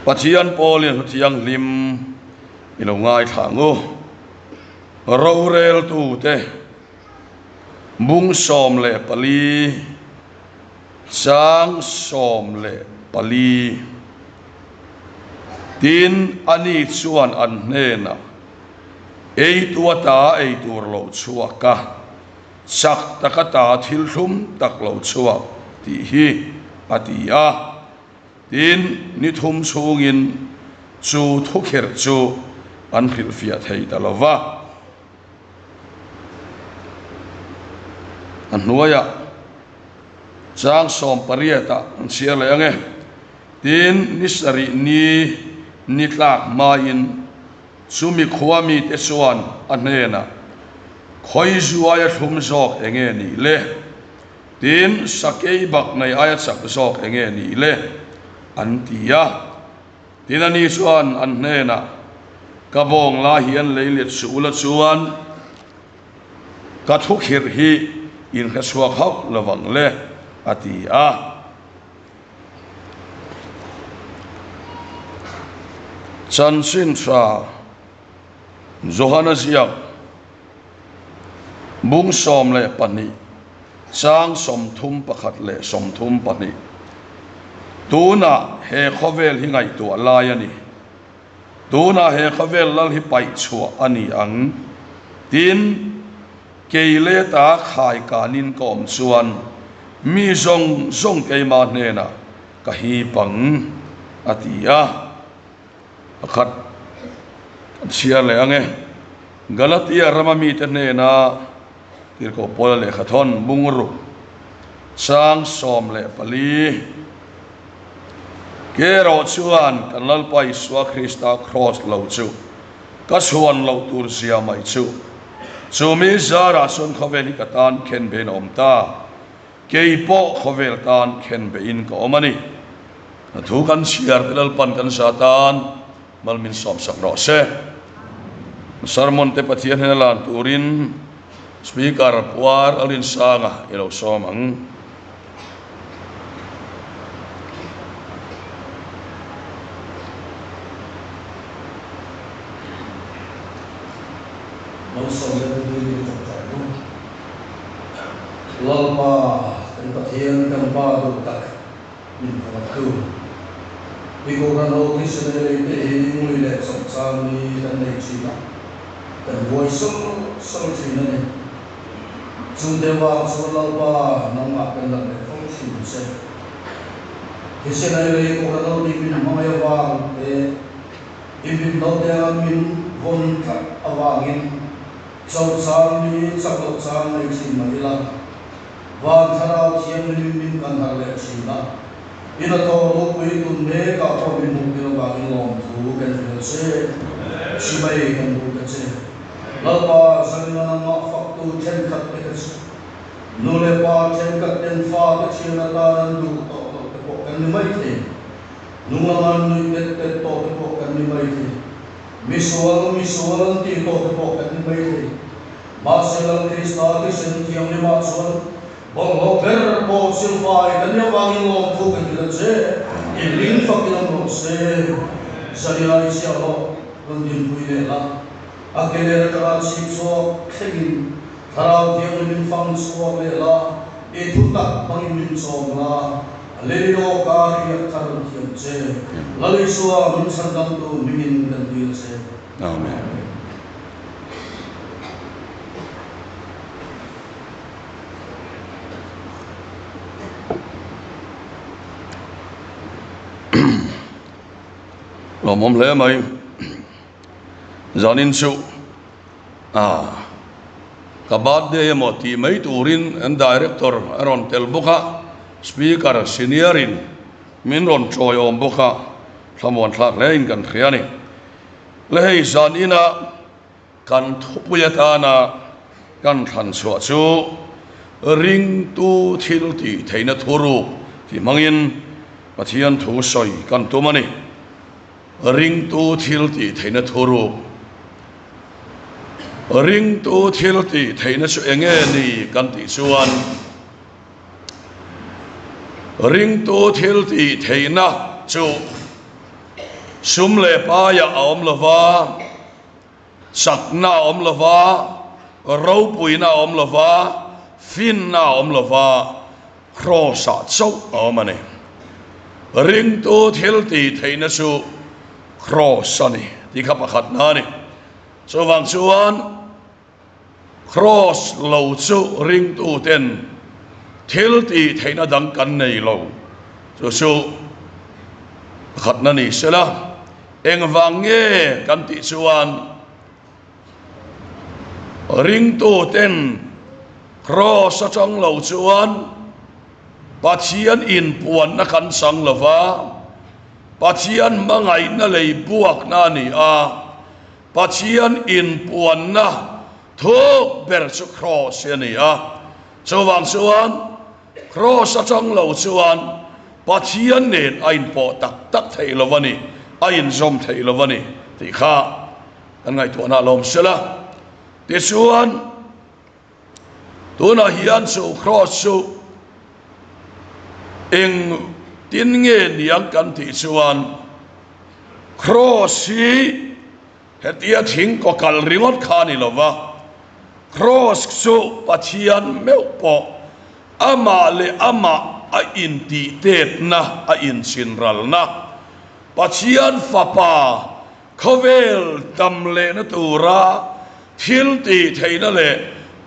Pathian Paulin tiang lim ilo ngai thangu rorel tu te bung som le pali sang som le pali tin ani chuan an hena ei tuata ei tur lo chuaka sak takata thil thum tak lo chuak ti hi atia tin ni thum chungin chu thukher chu an phil fia thei talova an nuaya chang som pariata an sia le ange tin nisari ni tlak main sumi khuami te chuan an hena khoi zuaya thum zok enge ni le tin sakei bak nei aya chak zok enge ni le antia tinani chuan an hena kabong la hian leilet sula chuan ka thukhir hi in kha suak hau lawang le atia chan sin tra Johannes bung som le pani sang som thum pakhat le som thum pani tuna he khovel hi ngai tu alai ani tuna he khovel lal hi pai chua ani ang tin keile ta khai kanin kom chuan mi zong zong keima hena ka hi pang atia akhat sia le ange Galatia ramami te hena tirko pol le khathon bungru sang som le pali kero chuan kanal pai swa Krista cross lo chu ka chuan lo tur sia mai chu chumi zara son khoveli katan khen ben omta keipo khovel tan khen be in ko omani thu kan siar telal pan kan satan malmin som sak ro se sermon te pathian helan turin speaker puar alin sanga ilo somang lalpa kan pathian kan padu tak min patu biko kan ho kisene te hingui le samsami kan nei china kan voice so china ne sundewa so lalpa nama kan la ne function se kisene le ko kan ho min maya wa e ibin do te min von ka awangin samsami saklo sang nei china ila van tharau thiam min kan har le china ina to lo pui tun ne ka to min mu kilo ba in lom thu kan fil se sibai kan bu ka che lalpa sanna ma fak tu chen khat te ka no le pa chen khat ten fa ka china ta nan du to te ko kan ni mai the nu la man ni te to te ko kan ni mai the misual ti to te ko kan ni mai the ma selal krista ki sen thiam ni ma sual Bolo per po silfai kan ya wangin lom thu kan dil che ilin fakilam ro se sariari sia lo londin puile la akele ra sip so khegin tharau diam min fang so le la e thuta bangin min so la le ro ka ri thar thiam che lali so mun sandam tu min kan dil che amen lo mom le mai zanin su kabat de moti mai turin and director aron tel buka speaker seniorin min ron choi om buka thamon thak lein kan khiani le hei zanina kan thupuyatana kan than chua chu ring tu thil ti theina thuru ti mangin pathian thu soi kan tumani ring tu thil ti theina thuru ring tu thil ti theina chu enge ni kan ti chuan ring tu thil ti theina chu sum le pa ya om lova sakna om lova rau pui na om lova fin na om lova crossa chau om ane ring tu thil ti theina su cross ani ti kha pakhat na ni so wang chuan cross lo chu ring tu ten thil ti theina dang kan nei lo so su pakhat na ni sela eng wang nge kan ti chuan ring tu ten cross chang lo chuan Pathian in puan na kan sang lova Pathian mangai na lei buak na ni a Pathian in puan na thuk ber chu cross ni a chuwang chuan cross chang lo chuan Pathian nen ain po tak tak thei lovani ain zom thei lovani ti kha kan ngai tu na lom sela ti chuan tuna hian chu cross chu eng tin nge niang kan ti chuan cross hi hetia thing ko kal ringot khani lova cross chu Pathian meu po ama le ama a in ti tet na a in sinral na Pathian fapa khovel tam le na tura thil ti theina le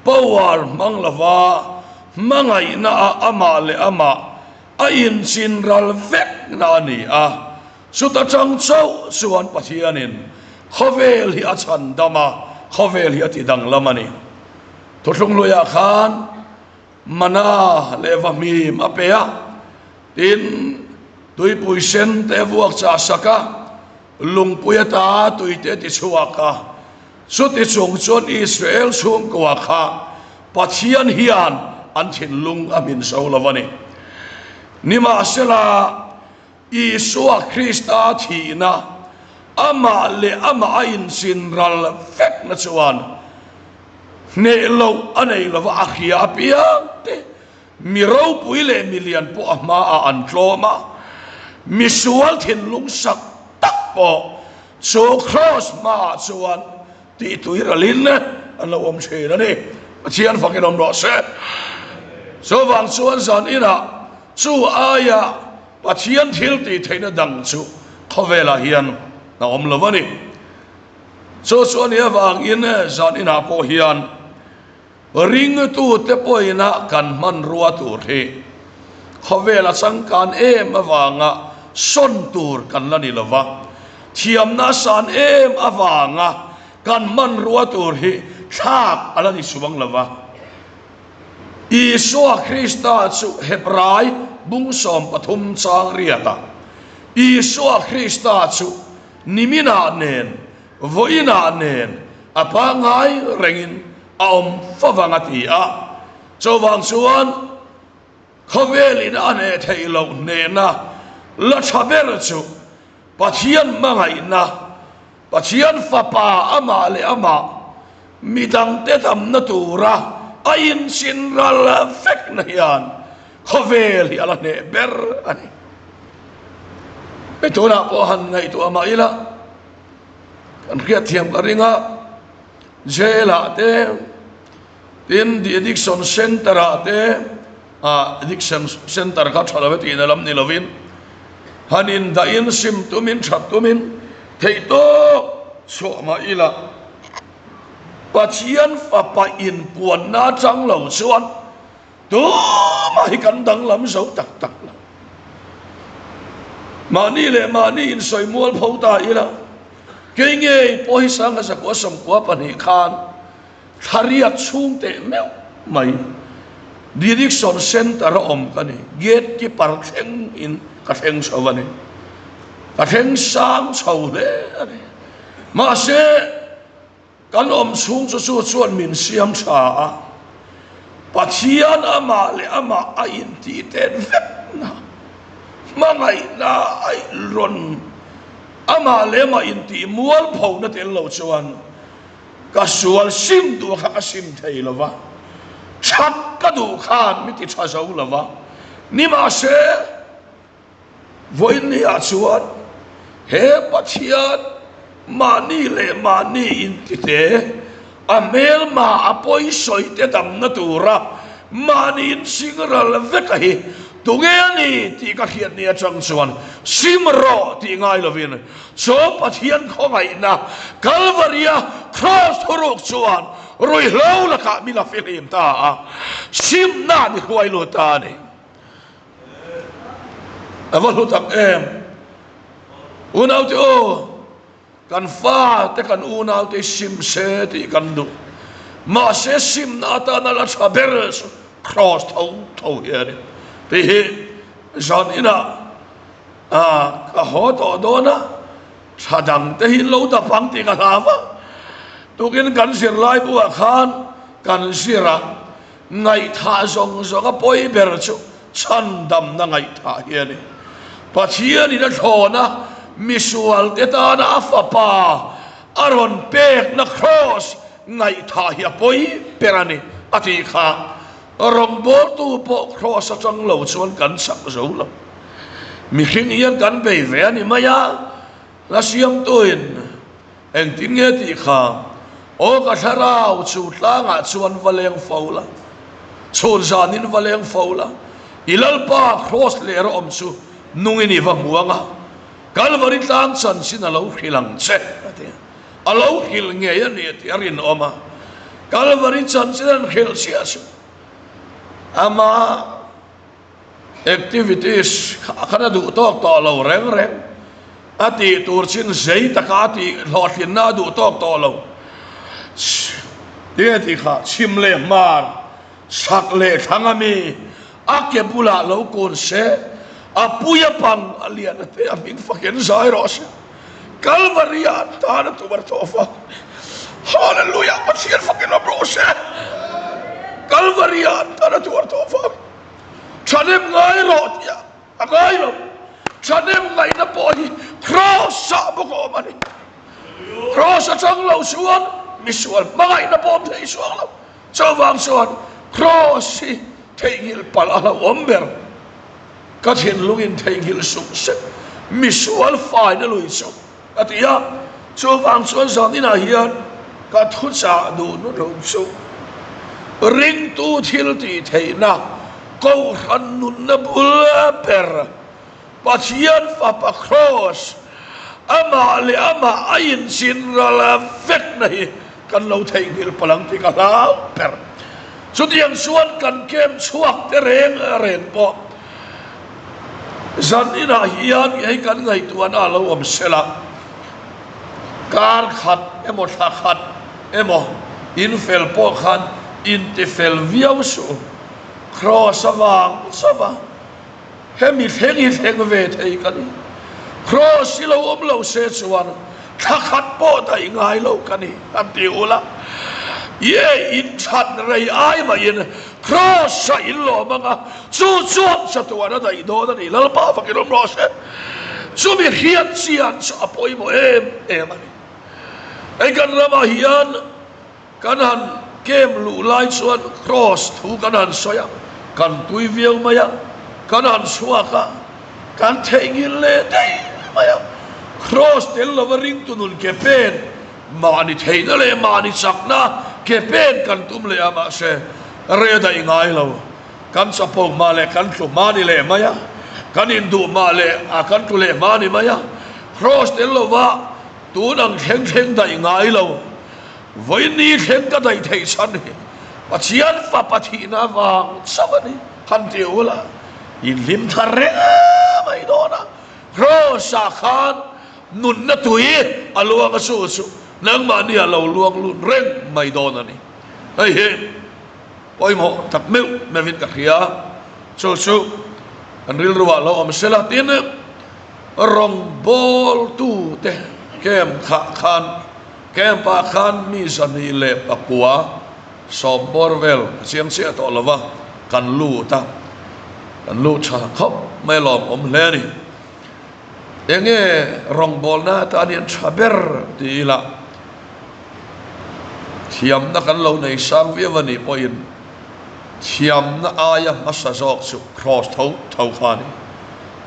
pawar mang lova mangai na a ama le ama a in sinral vek na ni a suta chang chau suan Pathianin khovel hi a chan dama khovel hi ati dang lamani thotlung loya khan mana leva mi apea tin tui pui sen te vuak cha saka lung puya ta tui te ti chuaka suti chung chon Israel chung kwa kha Pathian hian an thin lung amin so lavani nima sela Isua Krista thina ama le ama ain sinral fek na chuan ne lo anei lova akhia pia te miro puile million po ama a an tloma misual thin lung sak tak po so cross ma chuan ti tuiralin an lo om chena ni chian fakin om ro se so wang chuan zan ina chu aya Pathian thil ti theina dang chu khovela hian na om lovani so chuan ya wang in zan ina po hian ring tu te poina kan man ruwa tur he khovela sangkan em awanga son tur kan lani lova thiam na san em awanga kan man ruwa tur he thak alani subang lova Isua Krista chu Hebrai bungsom pathum chang riata Isua Krista chu nimina nen voina nen apangai rengin aom favangati a chowang chuan khovelin ane theilo nena la thaber chu Pathian mangai na Pathian fapa ama le ama midang te tam na tura ain sinral fek na yan khovel hi ala ne ber ani ito na po han nga ito ama ila kan kaya tiyam karinga jela te tin di addiction center te addiction center ka thalawet inalam nilovin hanin dain sim tumin chat tumin theito so ama ila Pathian fapa in puan na chang lo chuan tu mai kan dang lam so tak tak la mani le mani in soi mual phota ila ke nge po hi sang sa ko som ko pani khan thariat chung te meu mai direction center om kani gate ki par theng in ka theng so wani ka theng sang chho le ani ma se kan om chung chu chu chuan min siam tha a Pathian ama le ama a in ti ten vek na mangai na ai ron ama le ma in ti mual pho na tel lo chuan ka sual sim du kha sim thei lova chat ka du khan mi ti tha zo lova ni ma se voin ni a chuan he pathian mani le mani in ti te amel ma apoi soi te dam na tura mani in singral veka hi tungeni ti ka khiat ni achang chuan simro ti ngai lovin so pathian khongai na calvaria cross thuruk chuan roi hlo la ka mila filim ta sim na ni huai lo ta ni avalu tak em unau te o kan fa te kan unau te sim se ti kan du ma se sim na ta na la chaber cross thau here ti hi zon ina ka ho to do na sadang te hin lo ta pang ti ka lava tukin kan sir lai bu khan kan sira ngai tha zong zong a poi ber chu chan dam na ngai tha here pathian ina thona misual te ta na afapa aron pek na cross ngai tha hi poi perani ati kha rong bo tu po cross atang lo chuan kan sak zo lo mi hring yan kan be ve ani maya la siam tuin eng tin nge ti kha o ka tharau chu tlanga chuan valeng faula chon zanin valeng faula ilal pa cross le ro om chu nungini vanguanga calvary tang chan sin alo hilang che ate alo hil nge ya ni ti arin oma calvary chan sin hil sia su ama activities khana du tok to lo reng ati turchin zei takati lotin na du tok to lo dia ti kha chimle mar sakle thangami ake pula lo kon se apuya pang alian te amin faken zairos calvaria ta na tu bartofa hallelujah pathian faken abrose calvaria ta na tu bartofa chanem ngai rot ya agai lo chanem ngai na poi cross sa boko mani cross chang lo suan misual magai na pom thei suang lo chawang suan cross si theingil pal ala omber ka thin lungin theingil sum se misual final lui so atia chawang suan zanina hian ka thu cha du no lo so ring tu thil ti theina ko han nun na bul per pathian fa pa cross ama le ama ain sin rala vet nahi kan lo theingil palang ti ka lau per so diang suan kan kem chuak te ren po zan ina hian ai kan ngai tuan a lo om sela kar khat emo tha khat emo in fel po khan in te fel viau su cross awang sava hemi theng ve thei kan cross lo om lo se chuan tha khat po dai ngai lo kan ni am ti ula ye in chat rei ai ma in cross sa in lo manga chu sa tu ana dai do da ni lal pa fa ki lo cross chu mi hian sian sa apoi mo em ani ai kan rama hian kan han kem lu lai chuan cross thu kan han soya kan tui viau maya kan han suaka kan theingil le dai maya cross tel lovering tunun ke pen mani theina le mani sakna ke pen kan tum le ama se re da ingai lo kan sapong ma le kan tu mani le maya kan indu ma le a kan tu le mani maya cross tel lova tu nang theng da ingai lo voi ni theng ka dai thei san hi pachian fa pathina wang sabani han ti ula in lim thare mai dona cross a khan nun na tui aluang asu nang ma ni alo luang lun reng mai dona ni ai he oi mo tak meu me vin ka khia chu an ril ruwa lo am sela tin rong bol tu te kem khan kem pa khan mi sani le pakua som borvel siang sia to lova kan lu ta kan lu cha khop mai lom om le ni enge rong bol na ta nian chaber ti la thiam na kan lo nei sang vi vani poin thiam na aya masa jok su cross thau khani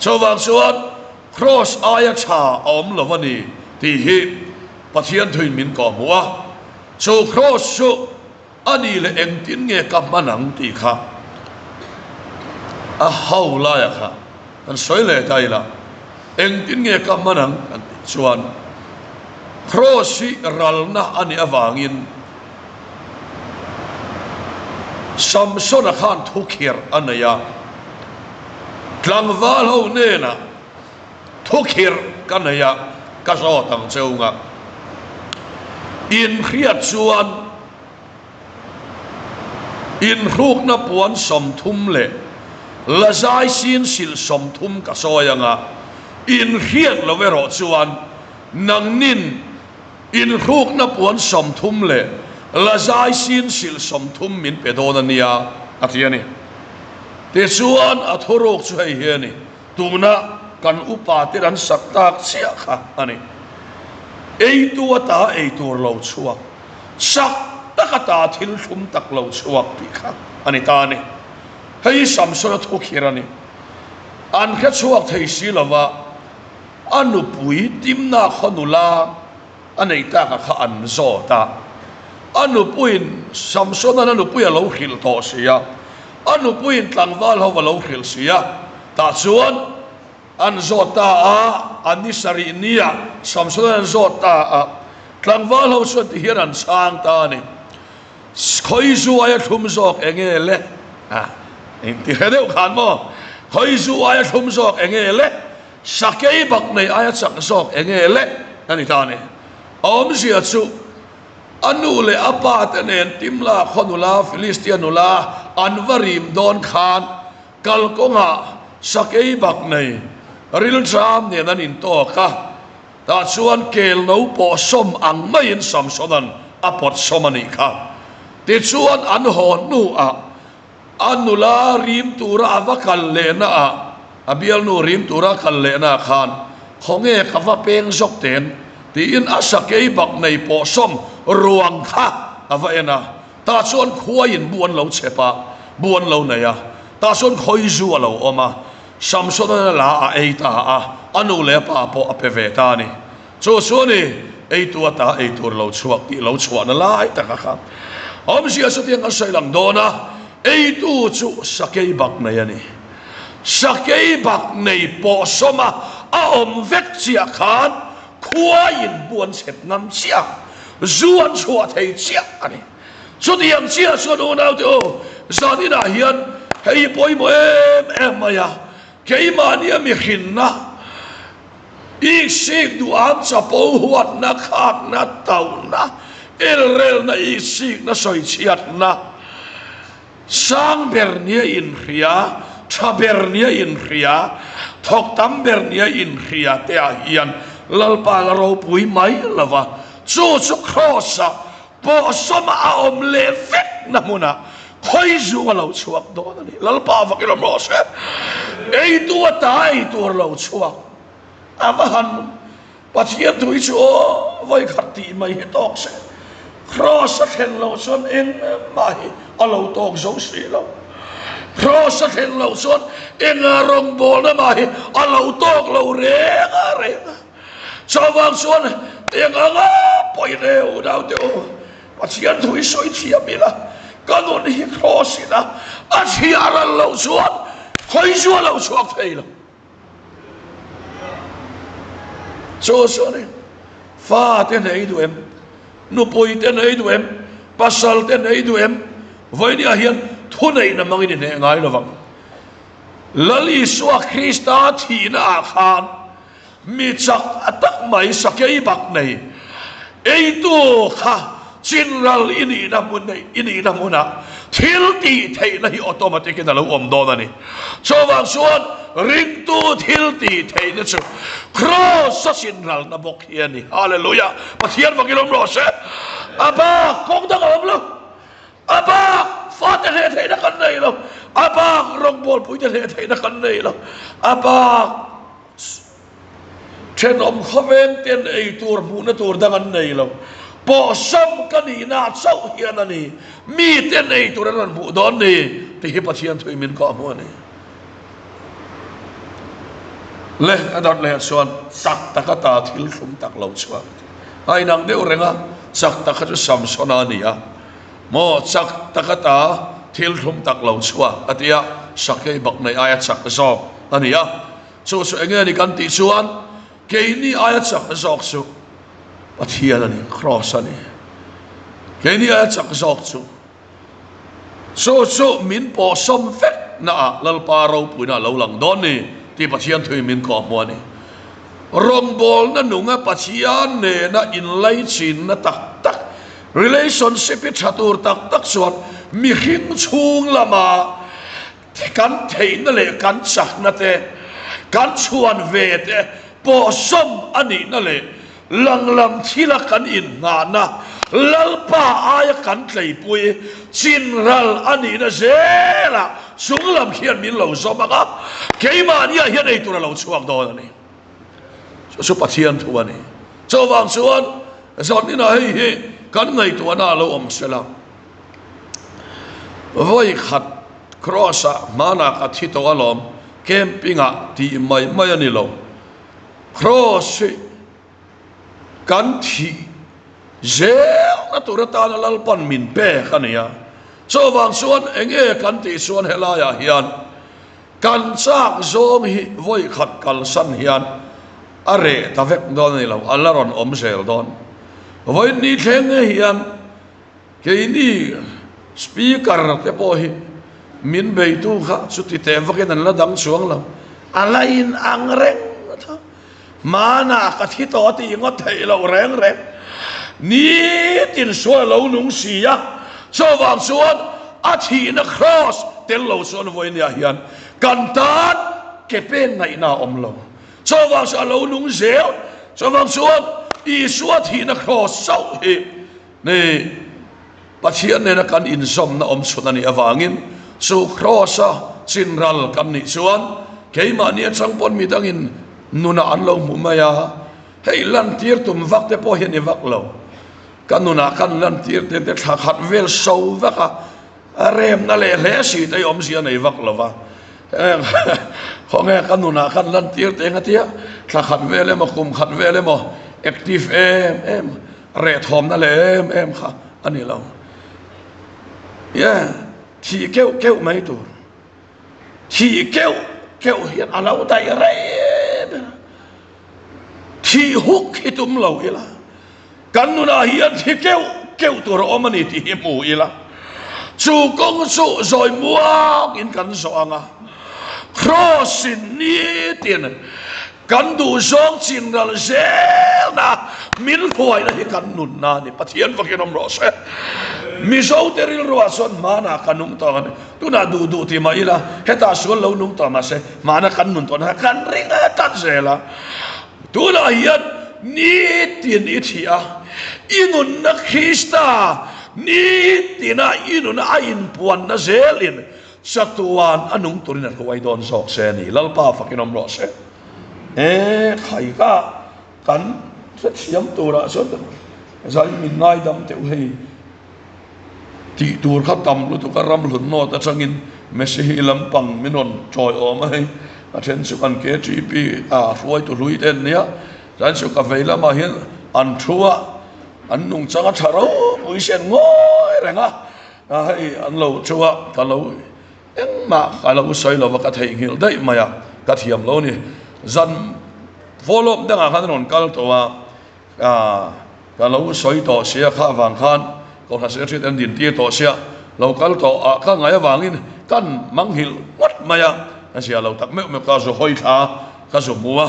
chawang suan cross aya cha om lovani ti hi pathian thuin min ko muwa so cross so ani le engtin nge ka manang ti kha a haula ya kha an soile taila engtin nge ka manang an chuan cross si ralna ani awangin Samson khan thukhir anaya tlangwal ho nena thukhir kanaya kaso tang cheunga in khriat chuan in ruk na puan som thum le lazai sin sil som thum kasoyanga in khiat lovero chuan nang nin in ruk na puan som thum le lazai sin sil som thum min pedona nia atiani te chuan athorok chu hei hiani tuna kan upa tiran saktak sia kha ani ei tu ata ei tur lo chuak sak takata thil thum tak lo chuak pi kha ani ta ni hei samson thukhirani an kha chuak thei silova anu pui timna khonula anei ta kha an zo ta anu puin samson anu pui lo khil to sia anu puin tlangwal ho lo khil sia ta chuan an zota a anisari nia samson an zota a tlangwal ho chuan ti hian an sang ta ni khoi zu aya thum zok engele a ti hedeu khan mo khoi zu aya thum zok engele sakei bak nei aya chak zok engele ani ta ni om sia chu anu le apa tenen timla khonula filistianula anvarim don khan kalkonga sakei bak nei ril tram ne nan in to kha ta chuan kel no po som ang mai in samsonan apot somani kha te chuan an hon nu a anula rim tura avakal le na a abial nu rim tura kal le na khan khonge kawa peng zok ten ti in asakei bak nei po som ruang kha avaena ta chuan khuain buan lo chepa buan lo neya ta chuan khoi zu lo oma samson la a eita a anu le pa po apeve ta ni chu chu ni eitu ata eitur lo chuak ti lo chuan lai ta kha om sia so tiang asai lang dona eitu chu sakei bak nei ani sakei bak nei po soma a om vek chia khan khuain buan chet ngam chia zuan chua thei chia ani chu tiang chia so no nau to zadina hian hei poi mo em maya keimania mi khinna ik sik du am chapo huat na khak na tau na elrel na ik sik na soi chiat na sang bernia in ria thabernia in ria thok tam bernia in ria te a hian lalpa la ro pui mai lava chu chu khosa po soma a om le vek na muna khoi zu lo chuak do ni lalpa va kilo mo se ei tu tai tu lo chuak avahan pathian tu chu voi khati mai tok se cross hen lo son en mai alo tok zo se lo cross hen lo son en rong bol na mai alo tok lo re chawang son tiang anga poi reu dau te o pathian tu soi chia bila kanon hi cross ina a chiara lo son khoi zu lo chuak thei lo so ni fa te nei du em nu poi te nei du em pasal te nei du em voi ni a hian thu nei na mangin ne ngai lo wang lali suwa krista thi na khan mi chak atak mai sakei bak nei ei tu kha chinral ini na mun nei ini na muna thil ti thei na hi automatic na lo om do na ni chowang suan ring tu thil ti thei na chu cross sa chinral na bok hian ni hallelujah pathian vakilom ro se aba kong da om lo aba fa te thei na kan nei lo aba rong bol pui te thei na kan nei lo aba chen om khaven ten ei tur bu na tur dangan nei lo po som kanina chau hian ani mi ten ei tur an bu don ni ti hi pathian thui min ko mo ni le adat le suan sak takata thil thum tak lo chwa ai nang de urenga sak takatu samsona nia mo sak takata thil thum tak lo chwa atia sakai bak nei ayat sak zo ania so enge ni kan ti suan ke ni ayat sak zok su pathian ani cross ani ke ni ayat sak zok su so min po som fet na lal paro puna lo lang don ni ti pathian thui min ko mo ni rom bol na nunga pathian ne na in lai chin na tak tak relationship chatur tak tak suat mi hing chung lama kan thein le kan chak na te kan chuan ve te po som ani na le langlam thila kan in nga na lalpa aya kan tlei pui chinral ani na zela sunglam khian min lo zo maka keima nia hian ei tura lo chuak do ani so pathian thu ani so wang chuan zon ni na hei kan ngai tu na lo om sela voi khat crossa mana ka thito alom campinga ti mai mai ani lo cross kan thi zel na turata na lalpan min pe khania so wang suan enge kan ti suan helaya hian kan sak zong hi voi khat kal san hian are tavek don ni lo alaron om zel don voi ni thleng hian ke ni speaker te po hi min bei tu kha chuti te vakin an la dang chuang lo alain ang reng mana ka thi to ti ngot thei lo reng reng ni tin so lo nung sia so wang suan a thi na cross tel lo suan voi nia hian kan tan ke pen nai na om lo so wang sa lo nung zel so wang suan i suat hi na cross sau hi ne pathian ne na kan in som na om sunani awangin so crossa chinral kan ni suan keima ni chang pon mi dangin nuna an lo mu maya hei lan tir tum vak te po hian i vak lo kan nuna kan lan tir te te thak hat vel so vaka rem na le le si te om sia nei vak lo wa khonge kan nuna kan lan tir te ngatia thak hat vel mo kum khat vel mo active em re thom na le em kha ani lo ya thi keu mai tu thi keu hian alau dai re thi huk hitum lo ila kan nuna hian thi keu tur omani ti mu ila chu kong chu zoi muak in kan so anga crossin ni tin kan du zong chin ral zelna min huai na hi kan nun na ni pathian vakin om ro se mi zo teril ro son mana kanung to an tu na du ti ma ila heta sol lo nung to ma se mana kan nun to na kan ringa kan zela tu na hian ni tin i thia inun na khista ni tina inun a in puan na zelin satuan anung turin at huai don sok se ni lalpa vakin om ro se khai ka kan sa thiam tura so zai min ngai dam te hei ti tur kha tam lu tu ka ram lun no ta changin mesi lampang minon choi om ai a then su kan ke gp a ruai tu lui ten nia ran su ka veila ma hian an thua an nung changa tharo ui sen ngoi renga a hei an lo chua ka lo eng ma ka lo soi lo ka thei ngil dai maya ka thiam lo ni zan volop danga khan non kal to wa ka lo soi to sia kha wang khan ko ha se thit an din ti to sia lo kal to a ka ngai wangin kan manghil wat maya asia lo tak me ka zo hoi tha ka zo muwa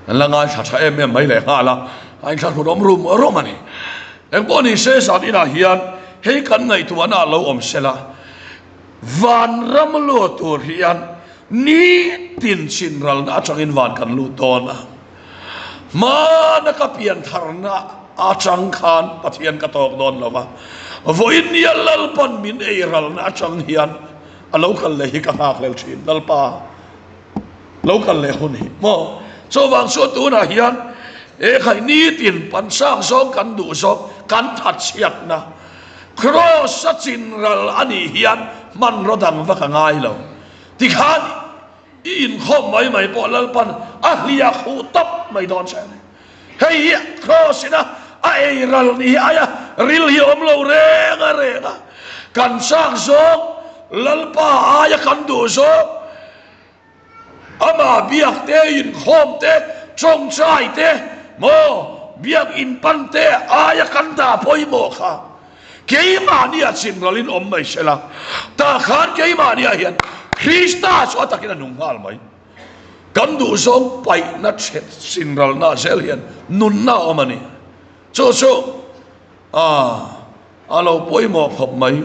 an la ngai tha em mai le ha la ai tha rom romani em ko ni se sa ina hian hei kan ngai tu ana lo om sela van ram lo tur hian ni tin chinral na changin van kan lu tona mana ka pian tharna a chang khan pathian ka tok don lova voin ni lalpan min eiral na chang hian a local le hi ka hak le thin lalpa local le huni mo so wang so tu na hian e khai ni tin pan sang song kan du sok kan that chiat na cross chinral ani hian man rodang va ka ngai lo ti khani in khom mai po lalpan ahlia khu top mai don sa hei cross na ai ral ni aya ril hi om lo renga kan sak zok lalpa aya kan du zo ama biak te in khom te chong chai te mo biak in pan te aya kan ta poi mo kha keima ni a chin ralin om mai sela ta khan keima ni a hian Krista so takin nung hal mai kan du zong pai na chet sin ral na sel hian nun na omani cho alo poi mo khop mai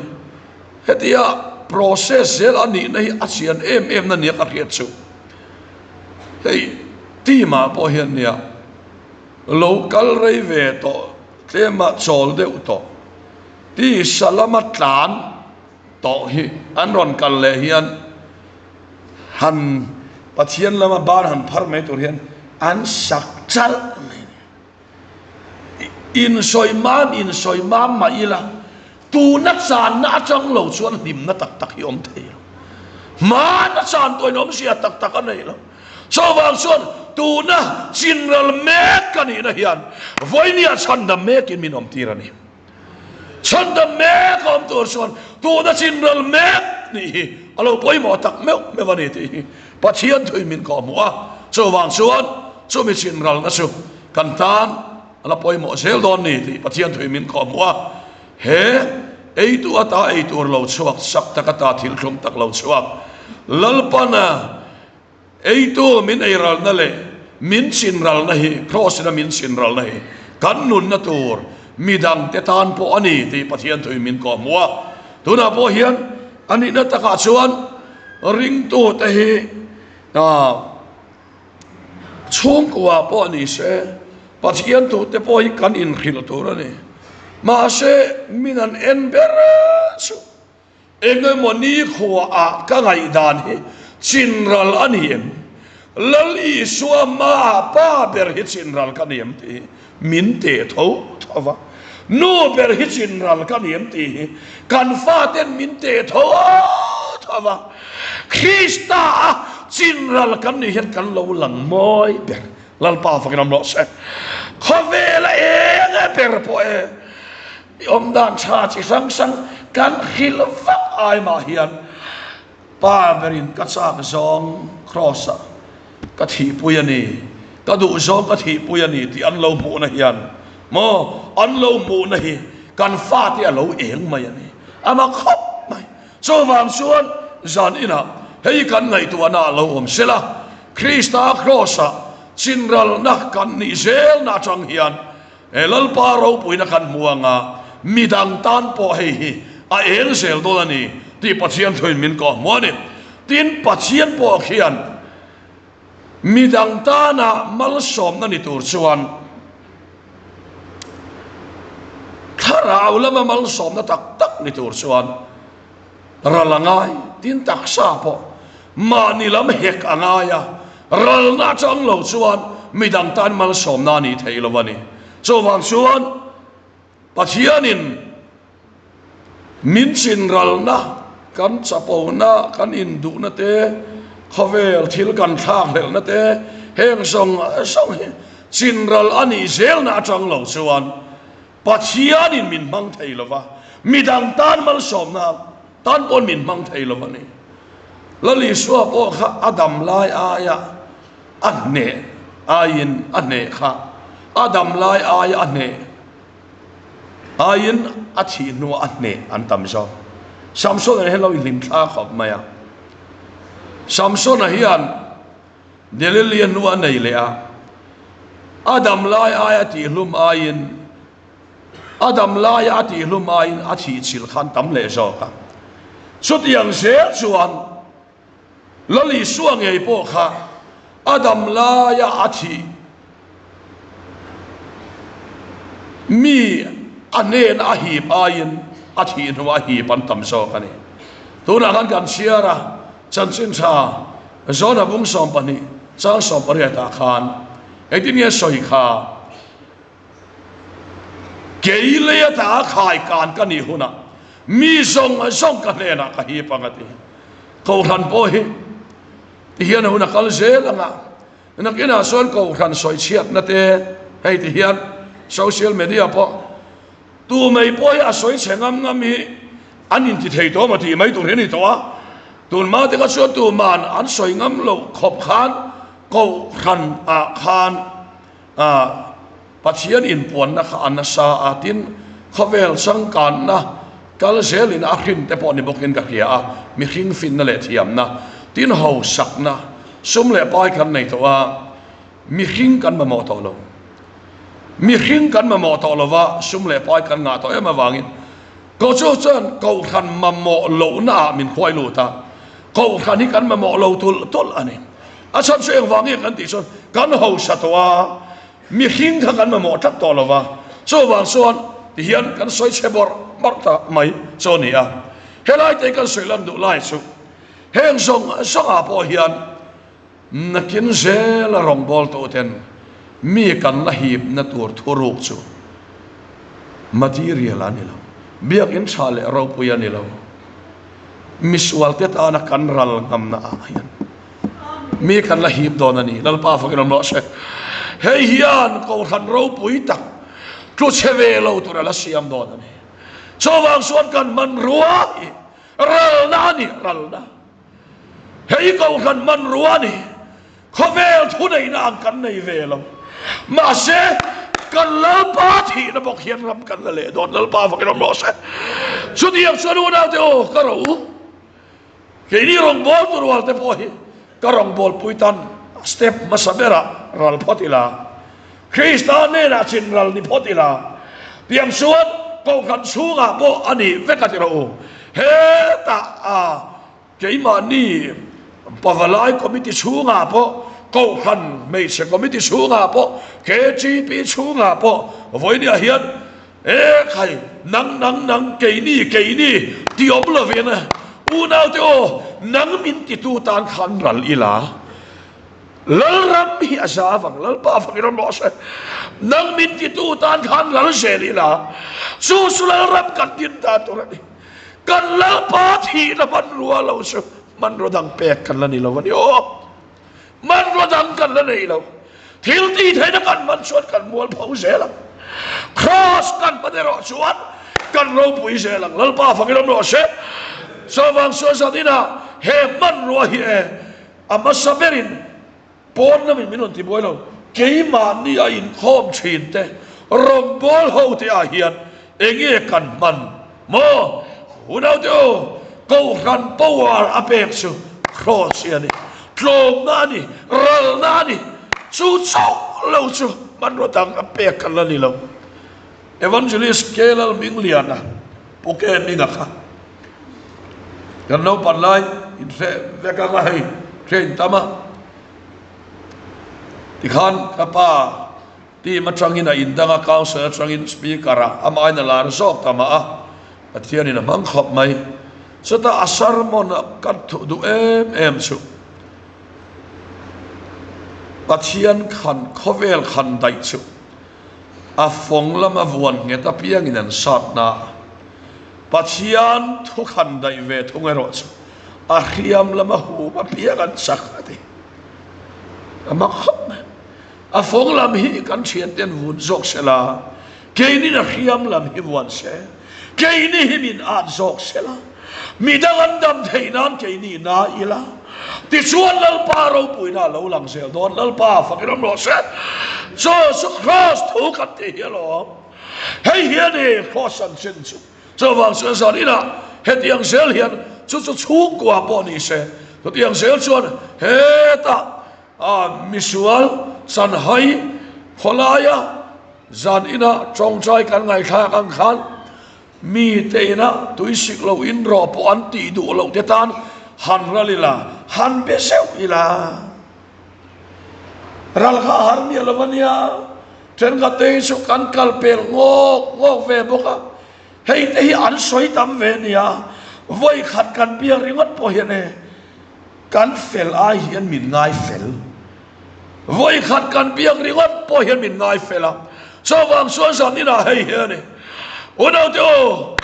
hetia process sel ani nei asian em na ni ka riat chu hei ti ma po hian nia local rei ve to tema chol deu to ti salamat tlan to hi an ron kal le hian han pathian lama bar han phar mai tur hian an sak chal in soi mam ma ila tu na chan na chang lo chuan nim na tak hi om thei ma na chan toi nom sia tak anei lo so wang chuan tu na chinral mek kani na hian voinia chan da mek in min om tirani chan da mek om tur chuan tu na chinral mek ni alo poi mo tak me wani ti pathian thui min ko mu a so wang chuan so mi chinral na su kan tan ala poi mo sel don ni ti pathian thui min ko mu a he ei tu ata ei tur lo chuak sak takata thil thum tak lo chuak lalpana ei tu min ei ral na le min chin ral na hi cross na min chin ral na hi kan nun na tur midang te tan po ani ti pathian thui min ko mu a tuna po hian ani na taka chuan ring tu te hi chung kwa po ani se pathian tu te po hi kan in khil tur ani ma se minan en berasu engai moni khwa a ka ngai dan hi chinral aniem lal i suwa ma pa ber hi chinral kaniem ti min te tho thova no ber hi chinral kaniem ti kan fa ten min te tho thova Krista chinral kan ni het kan lo lang moi ber lal pa fa kan lo se khovela e ber po e om dan cha chi sang kan khil vak ai ma hian pa berin ka chak zong crossa ka thi puyani ka du zong ka thi puyani ti an lo mu na hian mo an lo mu na hi kan fa ti a lo eng mai ani ama khop mai so wang suan zan ina hei kan ngai tu ana lo om sela Krista crossa chinral na kan ni zel na chang hian elal pa ro puina kan muanga midang tan po hei a eng sel do ani ti pathian thoin min ko moni tin pathian po khian midang ta na mal som na ni tur chuan kharau lama mal som na tak ni tur chuan ralangai tin taksa po ma ni lam hek angaya ral na chang lo chuan midang tan mal som na ni theilo wani so wang chuan pathianin min chin ral na kan chapo na kan in du na te khavel thil kan thak hel na te heng song chin ral ani zel na chang lo chuan pathianin min mang thei lova midang tan mal som na tan pon min mang thei lova ni lali suwa po kha adam lai aya anne ayin anne kha adam lai aya anne ayin athi nu anne antam so samson ne hello lim tha khop maya samson hian delilian nu anei le a adam lai aya ti hlum ayin adam lai ati hlum ayin athi chil khan tam le zo ka chut yang se chuan lali suang ei po kha adam lai athi mi anen ahip ayin athi nu ahip an tam so ka ni tuna kan siara chan sin cha zona bung som pani chang som pare ta khan etin ye soi kha keile ta khai kan ka ni huna mi song ka ne na ka hi pangati ko than po hi hian huna kal zel anga nakina son ko khan soi chiat na te hei ti hian social media po tu mai po ya soi chengam ngam hi anin ti thei to ma ti mai tu ni to a tun ma te ka so tu man an soi ngam lo khop khan ko khan a khan a pathian in pon na khan na sa atin khavel sang kan na kal zel in akhin te po ni bokin ka kia a mi khing fin na le thiam na tin ho sak na sum le pai kan nei to a mi khing kan ma mo to lo mi khing kan ma mo to lo wa sum le pai kan nga to em awangin ko cho chan ko khan ma mo lo na min khoi lu ta ko khan hi kan ma mo lo tul ani a chan se wangi kan ti son kan ho sa to a mi khing kan ma mo tak to lo wa so wang son ti hian kan soi chebor marta mai so ni a helai te kan soi lam du lai su heng song a po hian nakin zel rong bol to ten mi kan la hip na tur thuruk chu material ani lo biak in chale ro pu yani lo miswal te ta na kan ral ngam na a hian mi kan la hip don ani lal pa fa kan lo se hei hian ko khan ro pui tak tu cheve lo tu la siam don ani so wang suan kan man ruwa ral na ni ral na hei ko khan man ruwa ni khavel thu nei na kan nei ve lo ma se kan la pa thi na bok hian ram kan le don lal pa fa kan lo se chu diam chu nu na te o ka ro ke ni rong bol tu wal te po hi ka rong bol puitan step masabera ral photila kristan ne na chin ral ni photila tiam suan ko kan sunga bo ani vekati ro he ta a ke ma ni pavalai committee sunga po ko khan mei se committee sunga po KGP sunga po voi ni hian e khai nang ke ni ti om lo ve na u nau te o nang min ti tu tan khan ral ila lal ram hi asawang lal pa fa kiron lo se nang min ti tu tan khan lal se ila su lal ram kan tin ta to ni kan lal pa thi na ban ruwa lo su man rodang pek kan la ni lo ni o man rodang kan la ni lo thil ti thai na kan man suat kan mual phau se la cross kan padero suat kan ro pui se la lal pa fa kiron lo se so wang so sa dina he man ro hi e ama saberin pon na min minun ti boilo ke ma ni a in khom chin te rom bol ho te a hian enge kan man mo hunau te o ko kan power apek su cross yani tlom na ni ral na ni chu lo chu man ro tang apek kan la ni lo evangelist kelal mingliana poke minga kha kan no pan lai in se veka ga hai train tama ti khan kapa ti matrangin a indanga council trangin speaker amai na lar sok tama a athian in mang khop mai sota asar mon kan du em su pathian khan khovel khan dai chu a phong lama vuan nge ta piang in an sat na pathian thu khan dai ve thungero chu a khiam lama hu pa piang an sak ati ama khop a phong lam hi kan thian ten vun zok sela ke ni na khiam lam hi vuan se ke ni hi min an zok sela mi dang dam theinan ke ni na ila ti chuan lal pa ro puina lo lang sel don lal pa fakiram lo se so cross thu kat te hello hey here de cross an sin chu so wang se sa ina het yang sel hian chu kwa po ni se to yang sel chuan he ta a misual san hai kholaya zan ina chong chai kan ngai kha kan khan mi te na tuisik lo in ro po an ti du lo te tan han ralila han be seu ila ral kha har mi lavania ten ka te su kan kal pel ngok ve boka hei te hi an soi tam ve nia voi khat kan bia ringot po hiane kan fel ai hian min ngai fel voi khat kan bia ringot po hian min ngai fela so wang suan san ni na hei hiane ono te o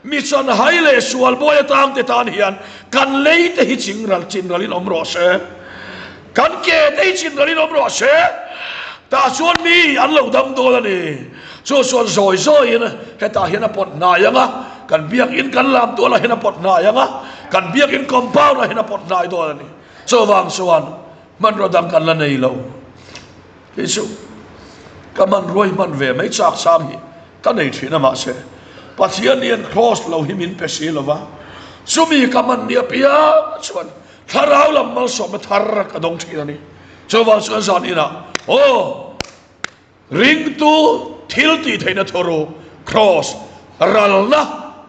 mi chan hai le sual boy tang te tan hian kan lei te hi chinral in omro se กันเกตไอ้จินกันนี่น้องรอเสตาส่วนมีอันเหล่าดำตัวนี่ส่วนซอยนะแค่ตาเห็นปดนายังอ่ะกันเบียกอินกันลามตัวละเห็นปดนายังอ่ะกันเบียกอินคอมเป้าละเห็นปดนายตัวนี่สว่างสวรรค์มันระดังกันละในเราที่สุดก็มันรวยมันเวไม่จากสามีก็ในที่นั่นมาเสปัจจัยนี้ครอสเราหิมินเปสีละวะสุมีก็มันเนี่ยเปียส่วนถ้าเราลำมันสมทาร์กระดงที่นั่นนี่สว่างสวรรค์สอนนี่นะโอ้ริงตูทิลตีไทยนัทโรครอสรัลนะ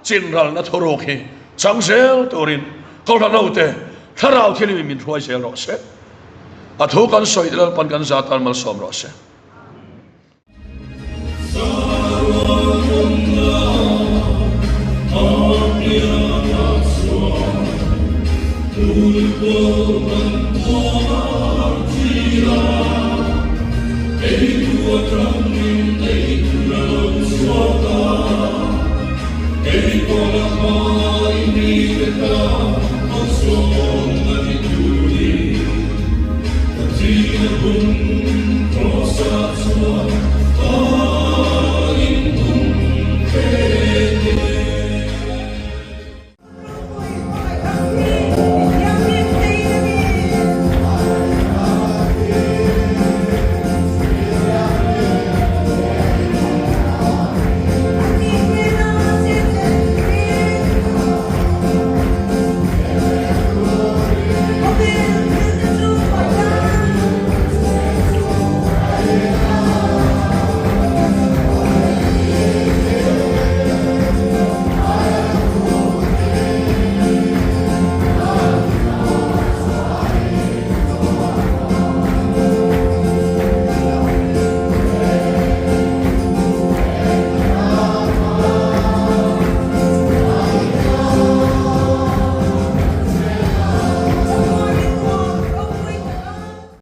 จินรัลนัทโรคีสังเซลตัวรินเขาทำเอาแต่ถ้าเราที่นี่มีรวยเสียรอเสอัฐกันสอยเดินปันกันจัตานมันสมรอเสEvery